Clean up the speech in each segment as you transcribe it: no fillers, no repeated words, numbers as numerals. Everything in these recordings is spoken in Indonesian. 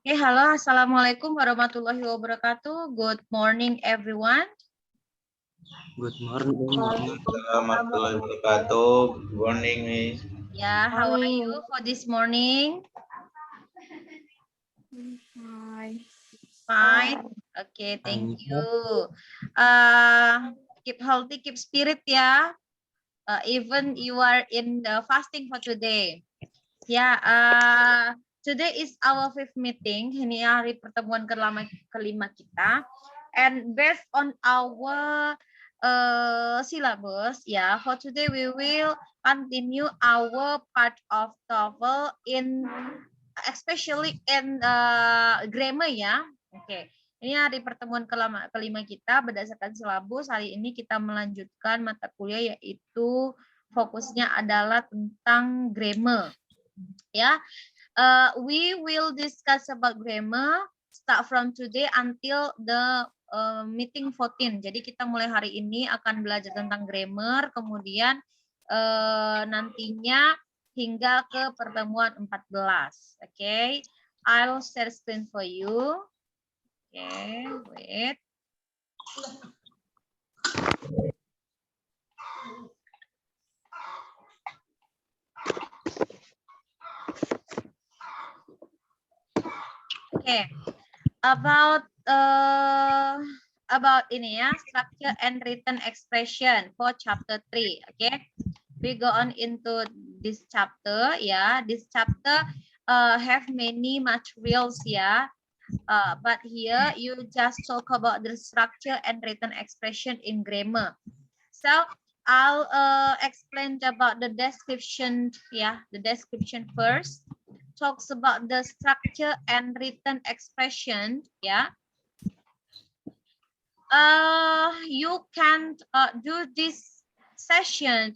Halo, Assalamualaikum warahmatullahi wabarakatuh. Good morning, everyone. Good morning. Warahmatullahi wabarakatuh. Good morning, Miss. Yeah, how are you for this morning? Hi. Fine. Okay, thank you. Keep healthy, keep spirit ya. Even you are in the fasting for today. Today is our fifth meeting. Ini hari pertemuan kelima kita. And based on our syllabus, for today we will continue our part of TOEFL especially in grammar ya. Oke. Ini hari pertemuan kelima kita berdasarkan syllabus. Hari ini kita melanjutkan mata kuliah yaitu fokusnya adalah tentang grammar. We will discuss about grammar start from today until the meeting 14. Jadi kita mulai hari ini akan belajar tentang grammar, kemudian nantinya hingga ke pertemuan 14. Okay, I'll share screen for you. Okay, wait. Okay, about ini ya, structure and written expression for chapter 3. Okay, we go on into this chapter. This chapter have many materials but here you just talk about the structure and written expression in grammar. So I'll explain about the description. The description first talks about the structure and written expression. You can do this session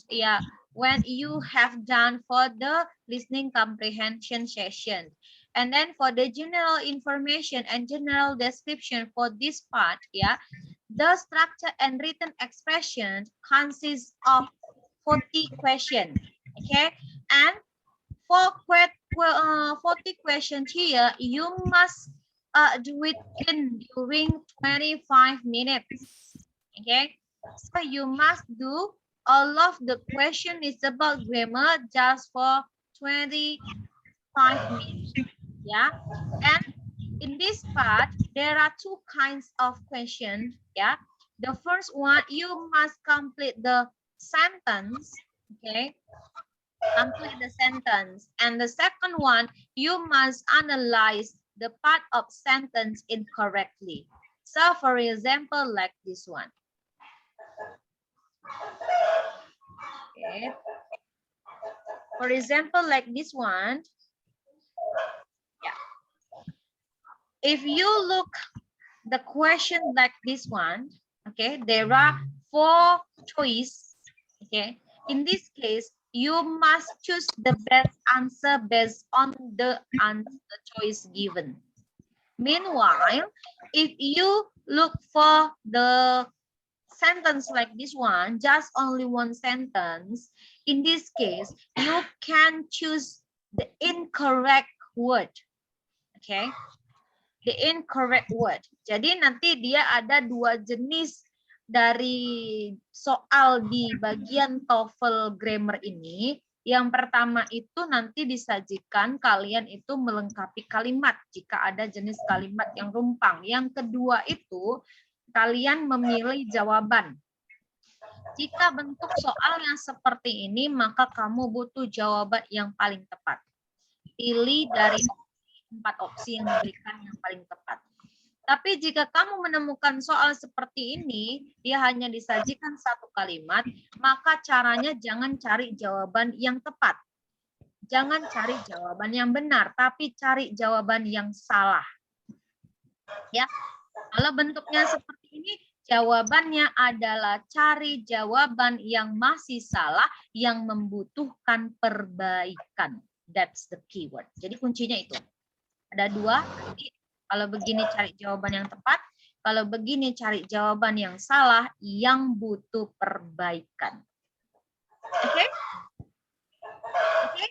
when you have done for the listening comprehension session. And then for the general information and general description for this part, the structure and written expression consists of 40 questions. Okay, and for 40 questions here, you must do it during 25 minutes. Okay, so you must do all of the question is about grammar just for 25 minutes. And in this part there are two kinds of questions. The first one, you must complete the sentence. Okay, complete the sentence. And the second one, you must analyze the part of sentence incorrectly. So for example, like this one. Okay. For example, like this one. If you look the question like this one, okay, there are 4 choices. Okay, in this case, you must choose the best answer based on the answer choice given. Meanwhile, if you look for the sentence like this one, just only one sentence, in this case, you can choose the incorrect word. Okay, the incorrect word. Jadi nanti dia ada 2 jenis dari soal di bagian TOEFL grammar ini. Yang pertama itu nanti disajikan kalian itu melengkapi kalimat jika ada jenis kalimat yang rumpang. Yang kedua itu kalian memilih jawaban. Jika bentuk soalnya seperti ini, maka kamu butuh jawaban yang paling tepat. Pilih dari 4 opsi yang diberikan yang paling tepat. Tapi jika kamu menemukan soal seperti ini, dia hanya disajikan 1 kalimat, maka caranya jangan cari jawaban yang tepat. Jangan cari jawaban yang benar, tapi cari jawaban yang salah. Ya, kalau bentuknya seperti ini, jawabannya adalah cari jawaban yang masih salah, yang membutuhkan perbaikan. That's the keyword. Jadi kuncinya itu. Ada 2, nanti kalau begini cari jawaban yang tepat, kalau begini cari jawaban yang salah, yang butuh perbaikan. Oke? Oke?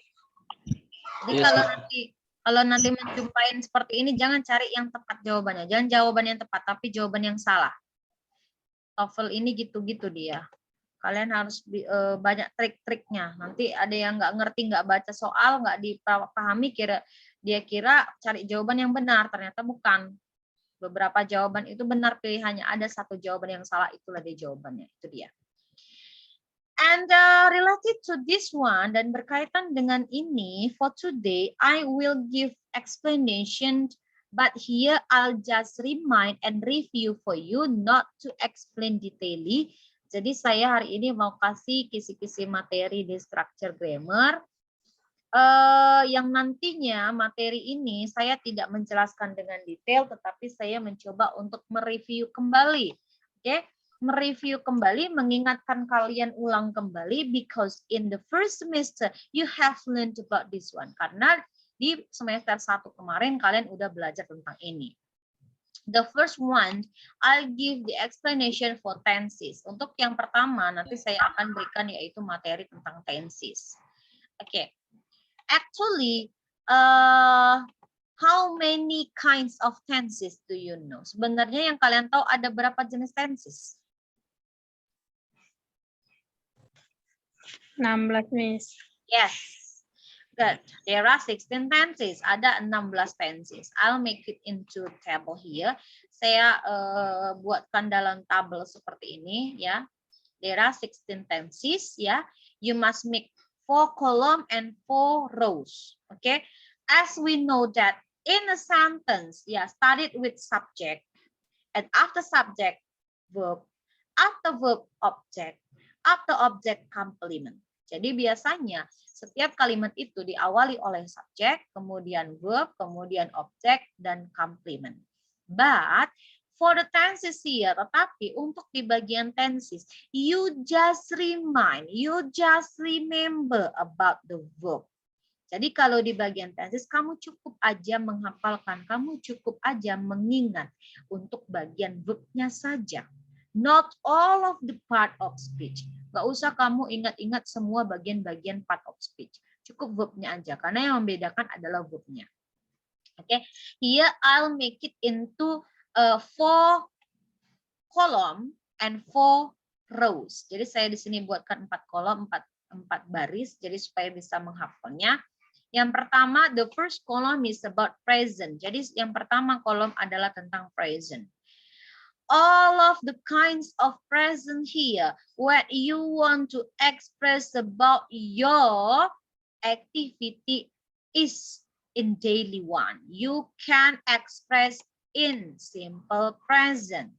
Jadi Kalau nanti menjumpai seperti ini, jangan cari yang tepat jawabannya. Jangan jawaban yang tepat, tapi jawaban yang salah. TOEFL ini gitu-gitu dia. Kalian harus banyak trik-triknya. Nanti ada yang nggak ngerti, nggak baca soal, nggak dipahami, dia kira cari jawaban yang benar. Ternyata bukan. Beberapa jawaban itu benar, pilihannya ada satu jawaban yang salah, itulah dia jawabannya. Itu dia. And related to this one, dan berkaitan dengan ini, for today, I will give explanation, but here I'll just remind and review for you, not to explain detailedly. Jadi saya hari ini mau kasih kisi-kisi materi di structure grammar, yang nantinya materi ini saya tidak menjelaskan dengan detail, tetapi saya mencoba untuk mereview kembali. Oke? Mereview kembali, mengingatkan kalian ulang kembali, because in the first semester you have learned about this one. Karena di semester 1 kemarin kalian udah belajar tentang ini. The first one, I'll give the explanation for tenses. Untuk yang pertama, nanti saya akan berikan yaitu materi tentang tenses. Oke. Actually, how many kinds of tenses do you know? Sebenarnya yang kalian tahu ada berapa jenis tenses? 16, Miss. Yes. Good. There are 16 tenses. Ada 16 tenses. I'll make it into table here. Saya buatkan dalam tabel seperti ini ya. There are 16 tenses ya. You must make 4 column and 4 rows. Okay. As we know that in a sentence, started with subject, and after subject, verb, after verb, object, after object, complement. Jadi biasanya setiap kalimat itu diawali oleh subjek, kemudian verb, kemudian objek, dan complement. But for the tenses here, tetapi untuk di bagian tenses, you just remind, you just remember about the verb. Jadi kalau di bagian tenses, kamu cukup aja menghafalkan, kamu cukup aja mengingat untuk bagian verbnya saja. Not all of the part of speech. Gak usah kamu ingat-ingat semua bagian-bagian part of speech. Cukup verbnya aja, karena yang membedakan adalah verbnya. Oke, here I'll make it into 4 column and 4 rows. Jadi saya di sini buatkan 4 kolom, 4 baris, jadi supaya bisa menghafalnya. Yang pertama, the first column is about present. Jadi yang pertama kolom adalah tentang present. All of the kinds of present here, what you want to express about your activity is in daily one. You can express in simple present.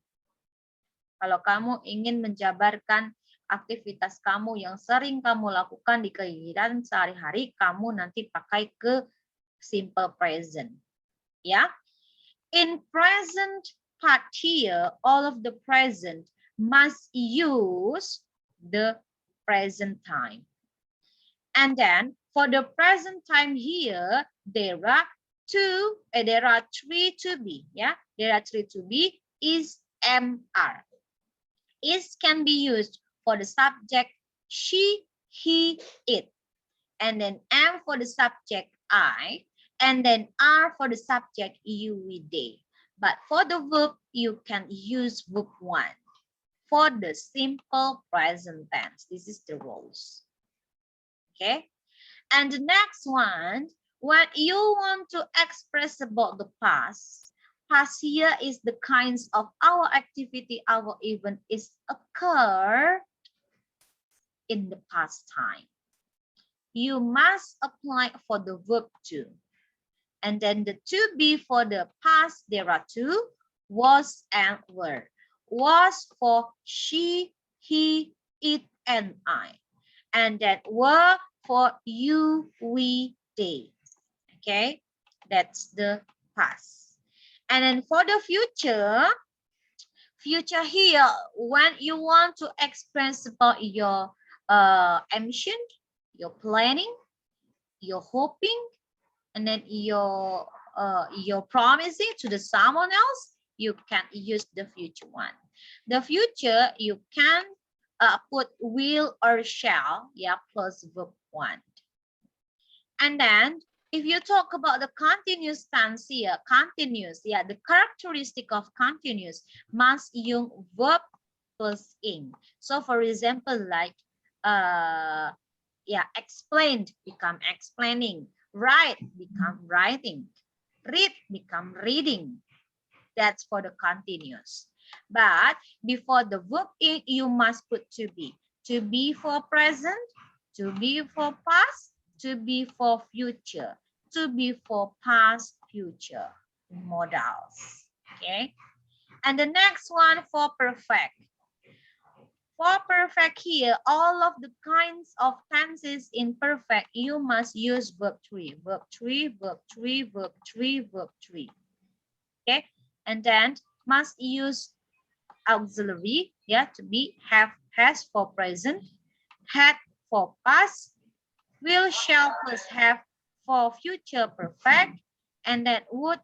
Kalau kamu ingin menjabarkan aktivitas kamu yang sering kamu lakukan di kegiatan sehari-hari, kamu nanti pakai ke simple present. Ya. In present part here, all of the present must use the present time. And then for the present time here, there are 3 to be. Yeah, there are 3 to be. Is, am, are. Is can be used for the subject she, he, it. And then am for the subject I. And then are for the subject you, we, they. But for the verb, you can use verb 1 for the simple present tense. This is the rules. Okay. And the next one, what you want to express about the past. Past here is the kinds of our activity, our event is occurred in the past time. You must apply for the verb 2. And then the to be for the past, there are 2, was and were. Was for she, he, it, and I. And then were for you, we, they. Okay, that's the past. And then for the future here, when you want to express about your ambition, your planning, your hoping, and then your promising to the someone else, you can use the future one. The future, you can put will or shall, yeah, plus verb 1. And then If you talk about the continuous tense here, continuous, yeah, the characteristic of continuous must use verb plus ing. So for example, like yeah, explained become explaining, write become writing, read become reading. That's for the continuous. But before the verb ing, you must put to be. To be for present, to be for past, to be for future, to be for past, future modals. Okay. And the next one for perfect. For perfect here, all of the kinds of tenses in perfect, you must use verb 3, verb 3, verb 3, verb 3, verb 3. Okay. And then must use auxiliary, yeah, to be have, has for present, had for past, will, shall plus have for future perfect, and then would,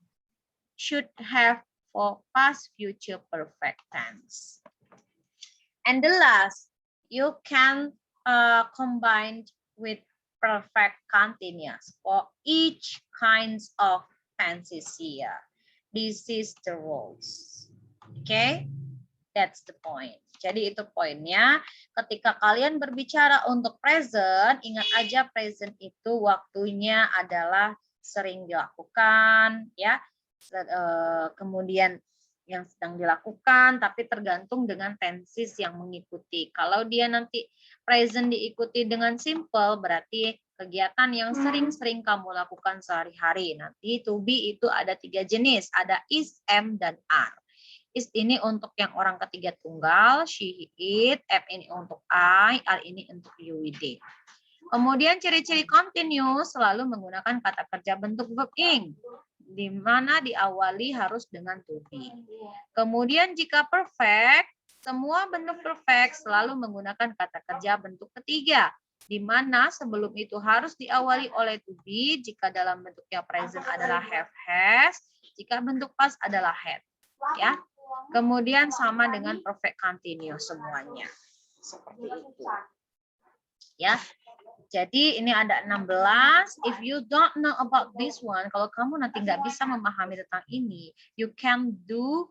should have for past future perfect tense. And the last, you can combine with perfect continuous for each kinds of tenses here. This is the rules. Okay, that's the point. Jadi itu poinnya. Ketika kalian berbicara untuk present, ingat aja present itu waktunya adalah sering dilakukan, ya. Kemudian yang sedang dilakukan, tapi tergantung dengan tenses yang mengikuti. Kalau dia nanti present diikuti dengan simple, berarti kegiatan yang sering-sering kamu lakukan sehari-hari. Nanti to be itu ada 3 jenis, ada is, am, dan are. Is ini untuk yang orang ketiga tunggal, she, it, am ini untuk I, are ini untuk you, we, they. Kemudian ciri-ciri continuous selalu menggunakan kata kerja bentuk verb ing, di mana diawali harus dengan to be. Kemudian jika perfect, semua bentuk perfect selalu menggunakan kata kerja bentuk ketiga, di mana sebelum itu harus diawali oleh to be jika dalam bentuknya present adalah have, has, jika bentuk past adalah had. Ya. Kemudian sama dengan perfect continuous semuanya. Seperti itu. Ya. Jadi ini ada 16. If you don't know about this one, kalau kamu nanti nggak bisa memahami tentang ini, you can do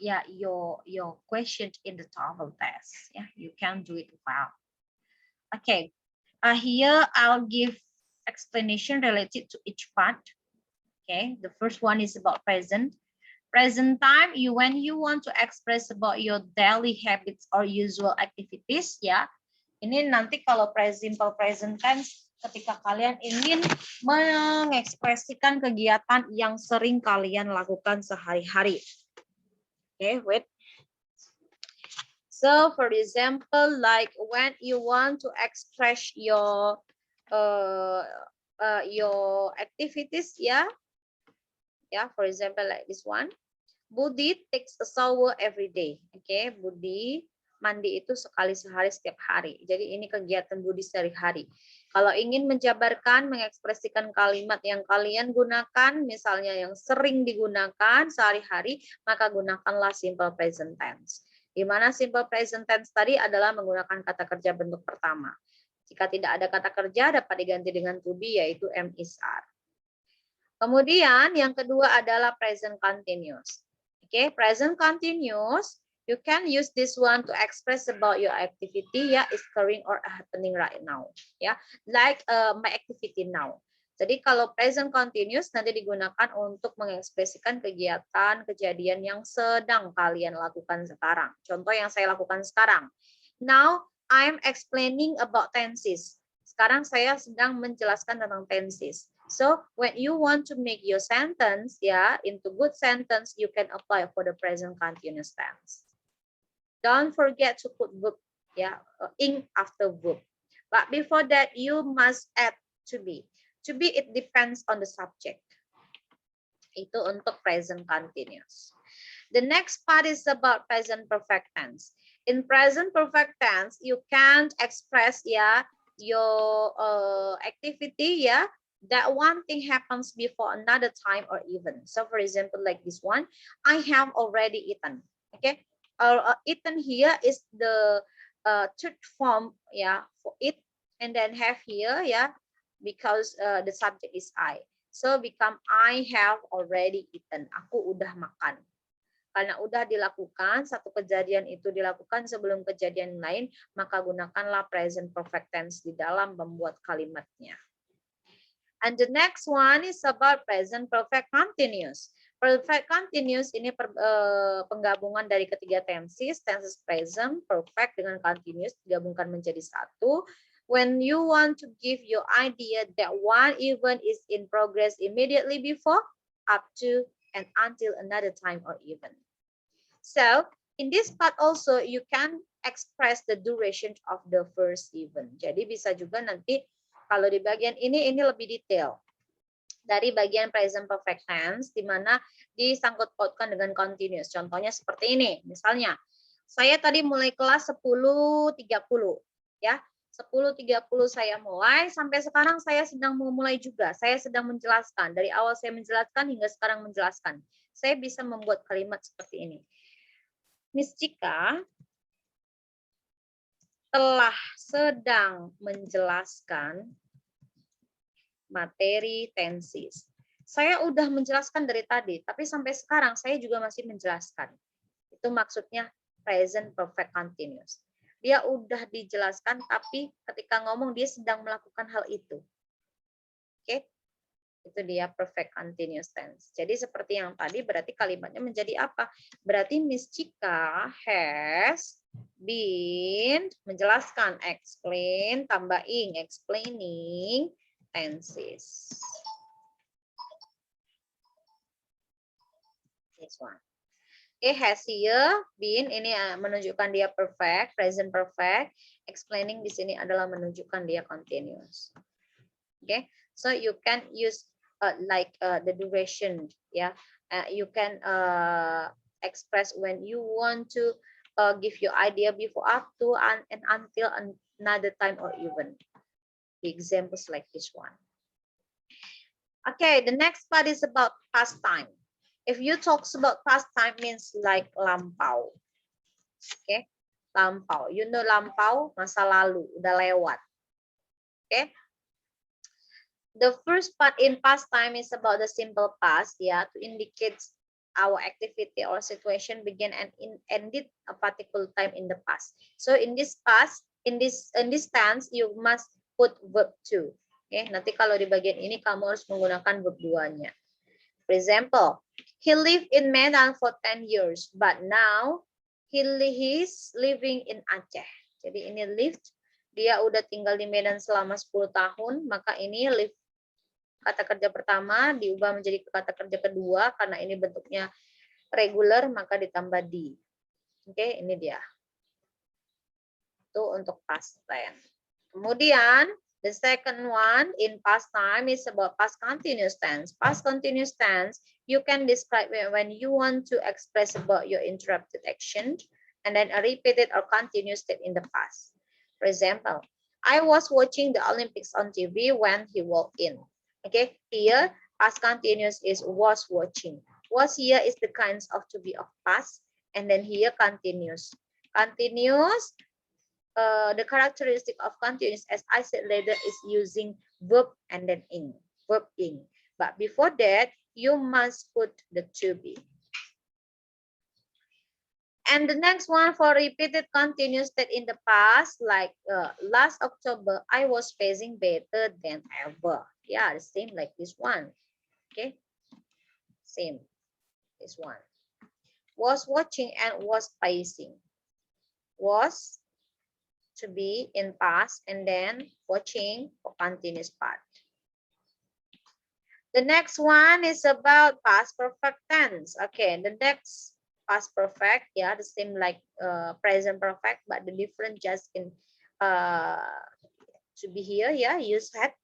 your question in the TOEFL test. Yeah, you can do it well. Okay. Here I'll give explanation related to each part. Okay. The first one is about present. Present time, when you want to express about your daily habits or usual activities, ya. Ini nanti kalau simple present tense, ketika kalian ingin mengekspresikan kegiatan yang sering kalian lakukan sehari-hari. Okay, wait. So, for example, like when you want to express your activities, ya. Yeah, for example, like this one. Budi takes a shower every day. Okay, Budi mandi itu sekali sehari setiap hari. Jadi ini kegiatan Budi sehari-hari. Kalau ingin menjabarkan, mengekspresikan kalimat yang kalian gunakan, misalnya yang sering digunakan sehari-hari, maka gunakanlah simple present tense. Di mana simple present tense tadi adalah menggunakan kata kerja bentuk pertama. Jika tidak ada kata kerja, dapat diganti dengan to be, yaitu am, is, are. Kemudian yang kedua adalah present continuous. Okay, present continuous, you can use this one to express about your activity, ya, is occurring or happening right now, ya, like my activity now. Jadi kalau present continuous nanti digunakan untuk mengekspresikan kegiatan, kejadian yang sedang kalian lakukan sekarang. Contoh yang saya lakukan sekarang. Now I'm explaining about tenses. Sekarang saya sedang menjelaskan tentang tenses. So when you want to make your sentence, into good sentence, you can apply for the present continuous tense. Don't forget to put verb, ing after verb. But before that, you must add to be. To be, it depends on the subject. Itu untuk present continuous. The next part is about present perfect tense. In present perfect tense, you can't express, your activity, that one thing happens before another time or event. So for example, like this one, I have already eaten. Okay, eaten here is the third form, for it, and then have here, because the subject is I. So become I have already eaten. Aku udah makan. Karena udah dilakukan, satu kejadian itu dilakukan sebelum kejadian lain, maka gunakanlah present perfect tense di dalam membuat kalimatnya. And the next one is about present perfect continuous. Perfect continuous ini penggabungan dari ketiga tenses present, perfect dengan continuous digabungkan menjadi satu. When you want to give your idea that one event is in progress immediately before, up to, and until another time or event. So in this part also you can express the duration of the first event. Jadi bisa juga nanti kalau di bagian ini lebih detail. Dari bagian present perfect tense di mana disangkut pautkan dengan continuous. Contohnya seperti ini. Misalnya, saya tadi mulai kelas 10.30 ya. 10.30 saya mulai, sampai sekarang saya sedang memulai juga. Saya sedang menjelaskan. Dari awal saya menjelaskan hingga sekarang menjelaskan. Saya bisa membuat kalimat seperti ini. Miss Cika telah sedang menjelaskan materi tenses. Saya udah menjelaskan dari tadi, tapi sampai sekarang saya juga masih menjelaskan. Itu maksudnya present perfect continuous. Dia udah dijelaskan, tapi ketika ngomong dia sedang melakukan hal itu. Oke? Itu dia perfect continuous tense. Jadi seperti yang tadi berarti kalimatnya menjadi apa? Berarti Miss Cika has been menjelaskan, explain, tambah ing, explaining tenses. This one. Okay, has here been ini menunjukkan dia perfect, present perfect. Explaining di sini adalah menunjukkan dia continuous. Okay, so you can use the duration, yeah. You can express when you want to give your idea before, up to, and until another time or even. The examples like this one. Okay, the next part is about past time. If you talk about past time means like lampau. Okay, lampau. You know lampau, masa lalu, udah lewat. Okay. The first part in past time is about the simple past, yeah, to indicate our activity or situation began and ended a particular time in the past. So in this past, in this tense, you must put verb to. Okay, nanti kalau di bagian ini kamu harus menggunakan verb 2-nya. For example, he lived in Medan for 10 years, but now he's living in Aceh. Jadi ini lived, dia udah tinggal di Medan selama 10 tahun, maka ini live kata kerja pertama diubah menjadi kata kerja kedua karena ini bentuknya regular maka ditambah di. Oke, ini dia. Itu untuk past tense. Kemudian the second one in past time is about past continuous tense. Past continuous tense you can describe when you want to express about your interrupted action and then a repeated or continuous state in the past. For example, I was watching the Olympics on TV when he walked in. Okay, here past continuous is was watching. Was here is the kinds of to be of past, and then here continuous. Continuous, the characteristic of continuous, as I said later, is using verb and then ing, verb ing. But before that, you must put the to be. And the next one for repeated continuous state in the past, like last October, I was facing better than ever. Yeah, the same like this one. Okay, same, this one. Was watching and was facing. Was to be in past and then watching for continuous part. The next one is about past perfect tense. Okay, the next past perfect, yeah, the same like present perfect, but the different just in to be here, yeah, use had.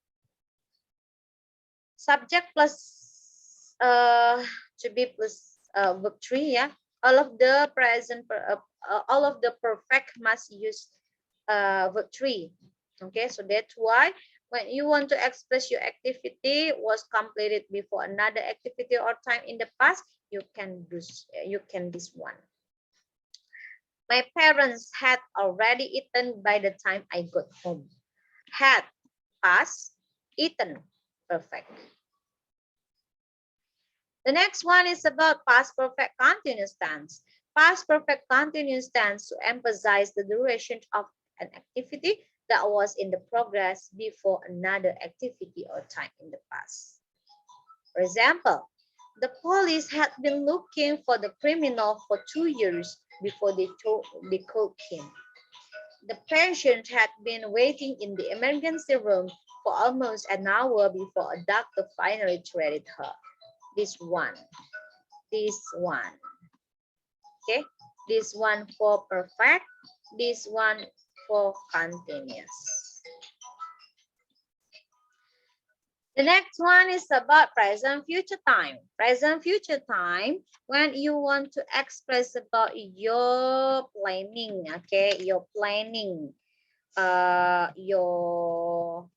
Subject plus to be plus verb 3, yeah. All of the present, all of the perfect must use verb 3. Okay, so that's why when you want to express your activity was completed before another activity or time in the past, you can this one. My parents had already eaten by the time I got home. Had past, eaten. Perfect. The next one is about past perfect continuous tense. Past perfect continuous tense to emphasize the duration of an activity that was in the progress before another activity or time in the past. For example, the police had been looking for the criminal for 2 years before they caught him. The patient had been waiting in the emergency room for almost an hour before a doctor finally treated her. This one. Okay, this one for perfect, this one for continuous. The next one is about present future time. Present future time, when you want to express about your planning, okay, your planning, your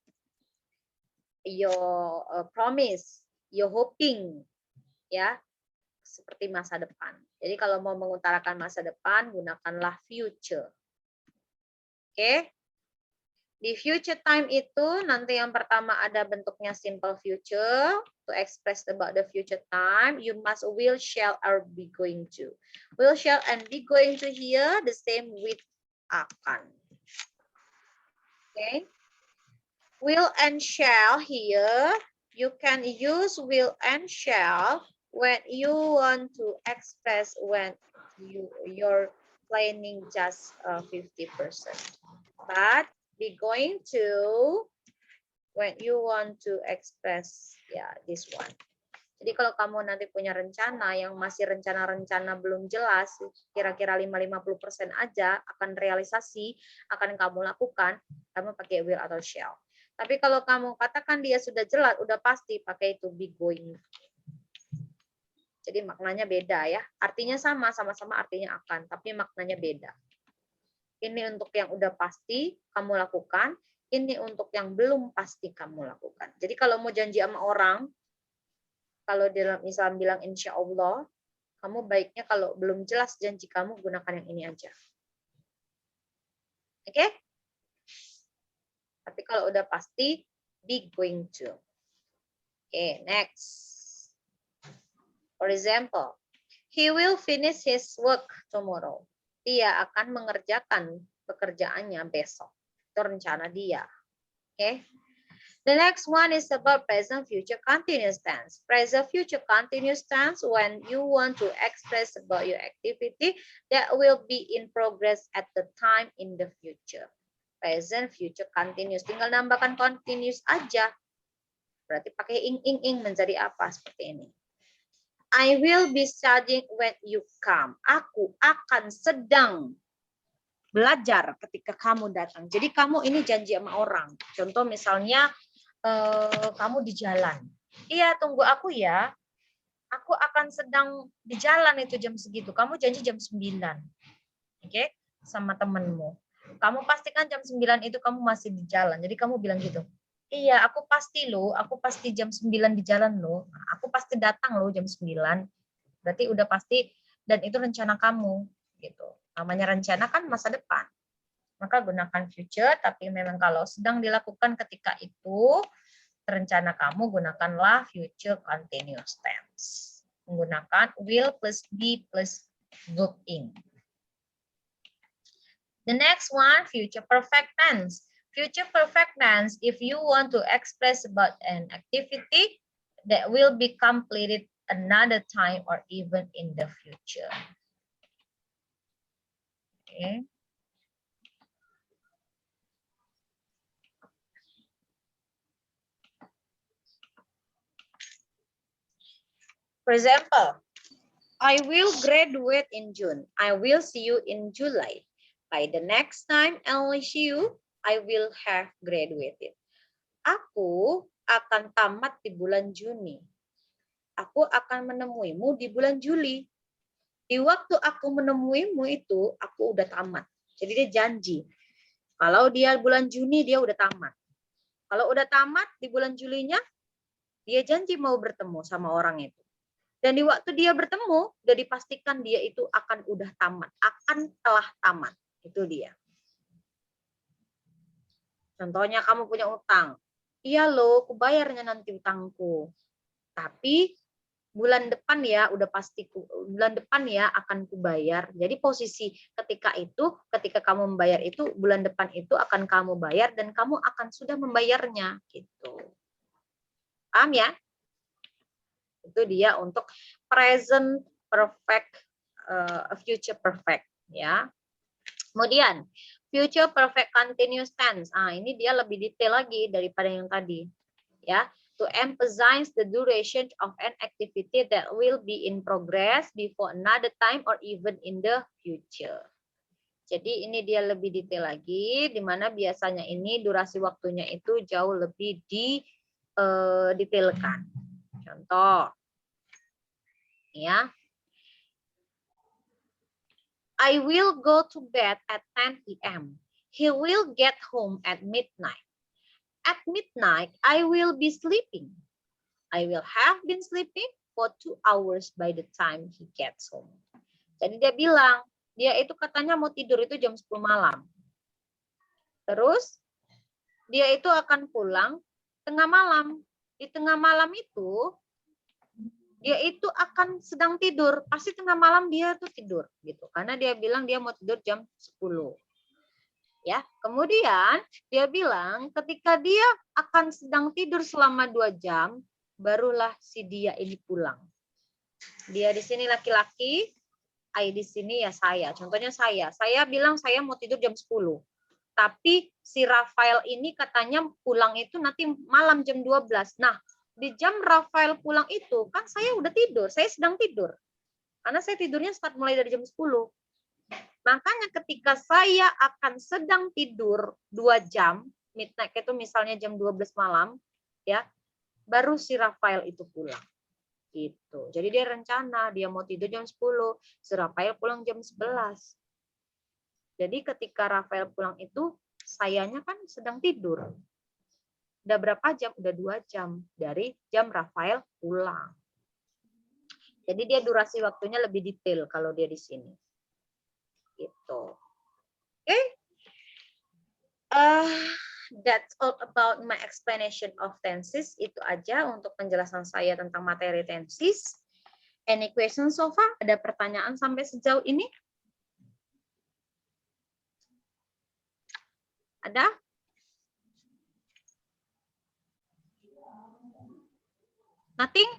promise, your hoping, ya, seperti masa depan. Jadi kalau mau mengutarakan masa depan, gunakanlah future. Oke. Di future time itu nanti yang pertama ada bentuknya simple future. To express about the future time, you must will, shall, or be going to. Will, shall, and be going to here the same with akan. Okay. Will and shall here, you can use will and shall when you want to express when you're planning just 50%. But be going to when you want to express this one. Jadi kalau kamu nanti punya rencana yang masih rencana-rencana belum jelas, kira-kira 50% aja akan realisasi, akan kamu lakukan, kamu pakai will atau shall. Tapi kalau kamu katakan dia sudah jelas, udah pasti, pakai itu be going. Jadi maknanya beda ya. Artinya sama-sama artinya akan, tapi maknanya beda. Ini untuk yang udah pasti kamu lakukan, ini untuk yang belum pasti kamu lakukan. Jadi kalau mau janji sama orang, kalau dia misalnya bilang insya Allah, kamu baiknya kalau belum jelas janji kamu, gunakan yang ini aja. Oke? Tapi kalau udah pasti, be going to. Oke, next. For example, he will finish his work tomorrow. Dia akan mengerjakan pekerjaannya besok. Itu rencana dia. Oke. The next one is about present future continuous tense. Present future continuous tense when you want to express about your activity that will be in progress at the time in the future. Present future continuous. Tinggal nambahkan continuous aja. Berarti pakai ing menjadi apa seperti ini. I will be studying when you come. Aku akan sedang belajar ketika kamu datang. Jadi kamu ini janji sama orang. Contoh misalnya kamu di jalan. Iya, tunggu aku ya. Aku akan sedang di jalan itu jam segitu. Kamu janji jam 9. Oke? Sama temenmu. Kamu pastikan jam 9 itu kamu masih di jalan. Jadi kamu bilang gitu. Iya, aku pasti jam 9 di jalan loh. Aku pasti datang loh jam 9. Berarti udah pasti, dan itu rencana kamu. Gitu. Namanya rencana kan masa depan. Maka gunakan future, tapi memang kalau sedang dilakukan ketika itu, rencana kamu gunakanlah future continuous tense. Menggunakan will plus be plus verb ing. The next one, future perfect tense. Future perfect tense, if you want to express about an activity that will be completed another time or even in the future. Okay. For example, I will graduate in June. I will see you in July. By the next time I see you, I will have graduated. Aku akan tamat di bulan Juni. Aku akan menemuimu di bulan Juli. Di waktu aku menemuimu itu, aku udah tamat. Jadi dia janji. Kalau dia bulan Juni, dia udah tamat. Kalau udah tamat di bulan Julinya, dia janji mau bertemu sama orang itu. Dan di waktu dia bertemu, udah dipastikan dia itu akan udah tamat. Akan telah tamat. Itu dia. Contohnya kamu punya utang. iya loh, aku bayarnya nanti utangku. Tapi bulan depan ya, udah pasti bulan depan ya akan kubayar. Jadi posisi ketika kamu membayar itu, bulan depan itu akan kamu bayar dan kamu akan sudah membayarnya gitu. Paham ya? Itu dia untuk present perfect, future perfect ya. Kemudian future perfect continuous tense. Ini dia lebih detail lagi daripada yang tadi ya. To emphasize the duration of an activity that will be in progress before another time or even in the future. Jadi ini dia lebih detail lagi, di mana biasanya ini durasi waktunya itu jauh lebih detailkan. Contoh, ya, I will go to bed at 10 p.m. He will get home at midnight. At midnight, I will be sleeping. I will have been sleeping for 2 hours by the time he gets home. Jadi dia bilang, dia itu katanya mau tidur itu jam 10 malam. Terus, dia itu akan pulang tengah malam. Di tengah malam itu, dia itu akan sedang tidur. Pasti tengah malam dia tuh tidur. Gitu. Karena dia bilang dia mau tidur jam 10. Ya, kemudian dia bilang ketika dia akan sedang tidur selama 2 jam, barulah si dia ini pulang. Dia di sini laki-laki, I di sini ya saya. Contohnya saya bilang saya mau tidur jam 10. Tapi si Rafael ini katanya pulang itu nanti malam jam 12. Nah, di jam Rafael pulang itu kan saya udah tidur, saya sedang tidur. Karena saya tidurnya start mulai dari jam 10. Makanya ketika saya akan sedang tidur 2 jam, midnight itu misalnya jam 12 malam, ya, baru si Rafael itu pulang. Gitu. Jadi dia rencana, dia mau tidur jam 10, si Rafael pulang jam 11. Jadi ketika Rafael pulang itu, sayanya kan sedang tidur. Udah berapa jam? Udah 2 jam dari jam Rafael pulang. Jadi dia durasi waktunya lebih detail kalau dia di sini. Gitu. Oke. That's all about my explanation of tenses. Itu aja untuk penjelasan saya tentang materi tenses. Any questions so far? Ada pertanyaan sampai sejauh ini? Ada? Nothing?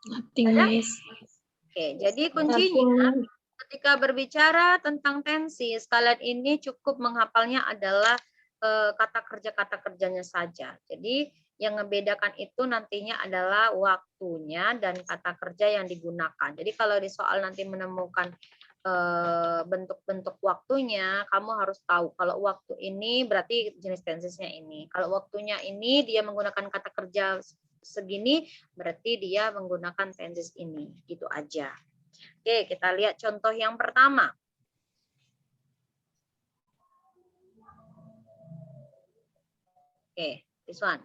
Nothing, Ada? Miss. Oke, jadi kuncinya ketika berbicara tentang tenses, kalian ini cukup menghafalnya adalah kata kerjanya saja. Jadi yang membedakan itu nantinya adalah waktunya dan kata kerja yang digunakan. Jadi kalau di soal nanti menemukan bentuk-bentuk waktunya, kamu harus tahu kalau waktu ini berarti jenis tensesnya ini. Kalau waktunya ini dia menggunakan kata kerja segini, berarti dia menggunakan tenses ini. Gitu aja. Oke, kita lihat contoh yang pertama. Oke, this one.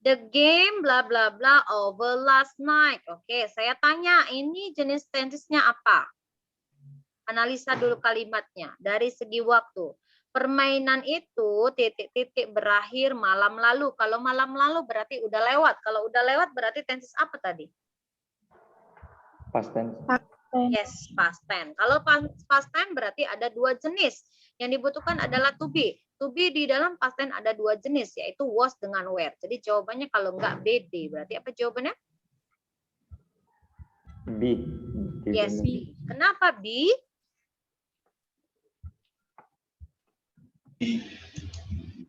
The game bla bla bla over last night. Oke, saya tanya, ini jenis tensesnya apa? Analisa dulu kalimatnya dari segi waktu. Permainan itu titik-titik berakhir malam lalu. Kalau malam lalu berarti udah lewat. Kalau udah lewat berarti tenses apa tadi? Past tense. Yes, past tense. Kalau past tense berarti ada 2 jenis. Yang dibutuhkan adalah to be. To be di dalam past tense ada 2 jenis, yaitu was dengan were. Jadi jawabannya kalau enggak BD. Berarti apa jawabannya? B. Yes, B. Kenapa B?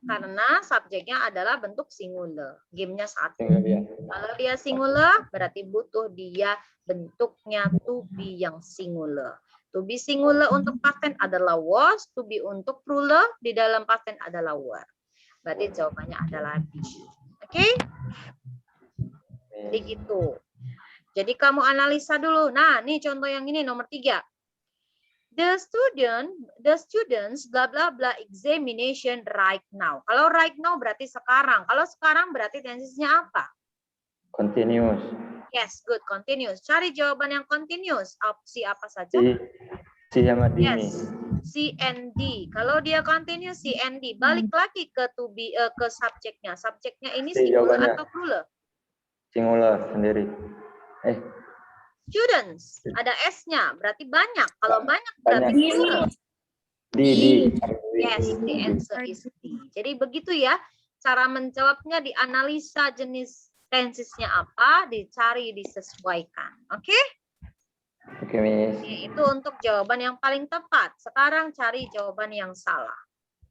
Karena subjeknya adalah bentuk singular. Game-nya 1. Ya. Kalau dia singular, berarti butuh dia bentuknya to be yang singular. To be singular untuk past tense adalah was, to be untuk plural di dalam past tense adalah were. Berarti jawabannya adalah B. Oke? Jadi gitu. Jadi kamu analisa dulu. Nah, nih contoh yang ini nomor 3. The students bla bla bla examination right now. Kalau right now berarti sekarang. Kalau sekarang berarti tensesnya apa? Continuous. Yes, good. Continuous. Cari jawaban yang continuous. Opsi apa saja? Si sama D. Yes. C and D. Kalau dia continue C and D, balik lagi ke to be ke subjeknya. Subjeknya ini C singular jawabannya. atau plural? Singular sendiri. Students, ada S-nya, berarti banyak. Kalau banyak berarti Banyak. plural. D. Yes, the answer is D. Jadi begitu ya, cara menjawabnya dianalisa jenis tensesnya apa, dicari, disesuaikan. Oke? Oke, Miss. Itu untuk jawaban yang paling tepat. Sekarang cari jawaban yang salah.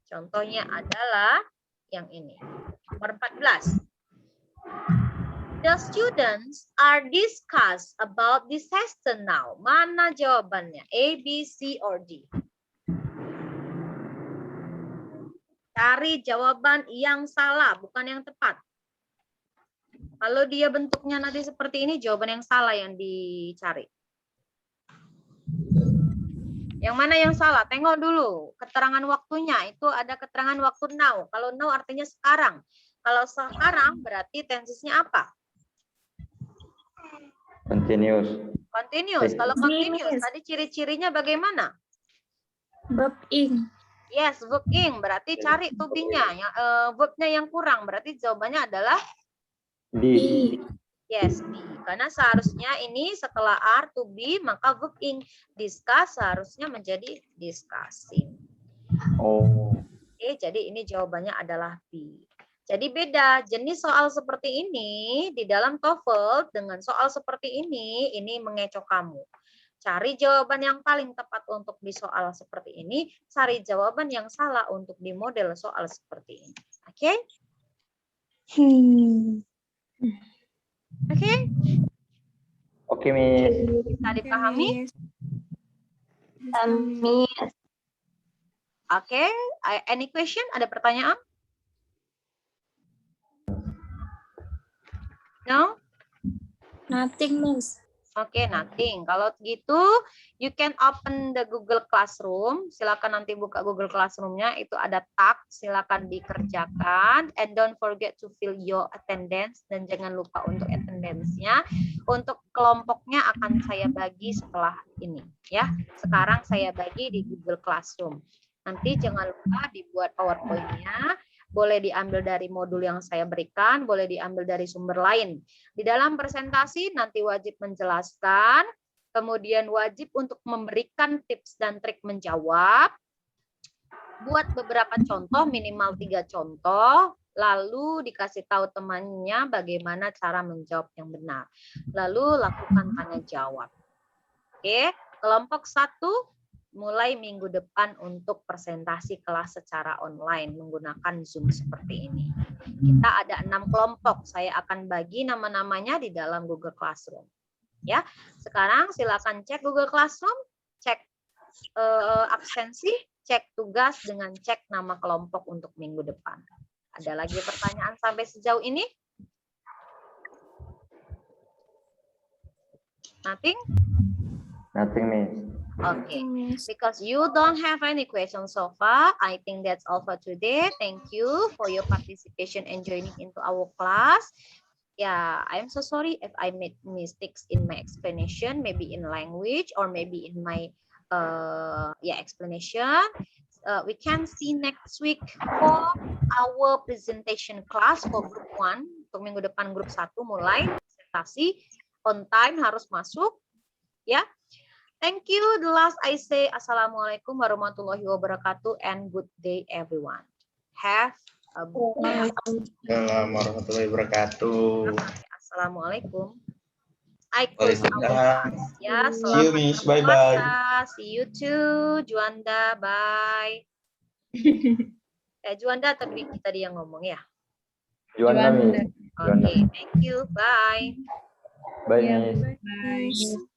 Contohnya adalah yang ini. Nomor 14. The students are discuss about disaster now. Mana jawabannya? A, B, C, or D? Cari jawaban yang salah, bukan yang tepat. Kalau dia bentuknya nanti seperti ini, jawaban yang salah yang dicari. Yang mana yang salah? Tengok dulu keterangan waktunya. Itu ada keterangan waktu now. Kalau now artinya sekarang. Kalau sekarang berarti tensesnya apa? Continuous. Continuous. Kalau continuous tadi ciri-cirinya bagaimana? Verb ing. Yes, verb ing. Berarti cari to be-nya. Verb-nya yang kurang. Berarti jawabannya adalah D. yes, B. Karena seharusnya ini setelah are to be, maka verb ing. Discuss seharusnya menjadi discussing. Oh. Oke, jadi ini jawabannya adalah B. Jadi beda, jenis soal seperti ini di dalam TOEFL dengan soal seperti ini mengecoh kamu. Cari jawaban yang paling tepat untuk di soal seperti ini, cari jawaban yang salah untuk di model soal seperti ini. Oke? Oke? Oke, Miss. Bisa dipahami? Miss. Oke, any question? Ada pertanyaan? No? Nothing, Miss. Oke, nothing. Kalau gitu, you can open the Google Classroom. Silakan nanti buka Google Classroom-nya. Itu ada tag, silakan dikerjakan. And don't forget to fill your attendance. Dan jangan lupa untuk attendance-nya. Untuk kelompoknya akan saya bagi setelah ini. Ya, sekarang saya bagi di Google Classroom. Nanti jangan lupa dibuat PowerPoint-nya. Boleh diambil dari modul yang saya berikan, boleh diambil dari sumber lain. Di dalam presentasi nanti wajib menjelaskan, kemudian wajib untuk memberikan tips dan trik menjawab, buat beberapa contoh, minimal 3 contoh, lalu dikasih tahu temannya bagaimana cara menjawab yang benar. Lalu lakukan tanya jawab. Oke, kelompok 1, mulai minggu depan untuk presentasi kelas secara online menggunakan Zoom seperti ini. Kita ada 6 kelompok. Saya akan bagi nama-namanya di dalam Google Classroom. Ya, sekarang silakan cek Google Classroom, cek absensi, cek tugas dengan cek nama kelompok untuk minggu depan. Ada lagi pertanyaan sampai sejauh ini? Nothing? Nothing, Miss. Okay, because you don't have any questions so far, I think that's all for today. Thank you for your participation and joining into our class. Yeah, I'm so sorry if I made mistakes in my explanation, maybe in language or maybe in my explanation. We can see next week for our presentation class for group 1. Untuk minggu depan grup 1 mulai presentasi on time harus masuk, ya. Thank you. The last I say, Assalamualaikum warahmatullahi wabarakatuh and good day everyone. Have a good day. Assalamualaikum warahmatullahi wabarakatuh. Assalamualaikum. I close our class. Ya, See you, Miss. Bye-bye. See you too, Juanda. Bye. Juanda tadi yang ngomong ya. Juanda, Miss. Oke, thank you. Bye. Bye, Miss. Bye.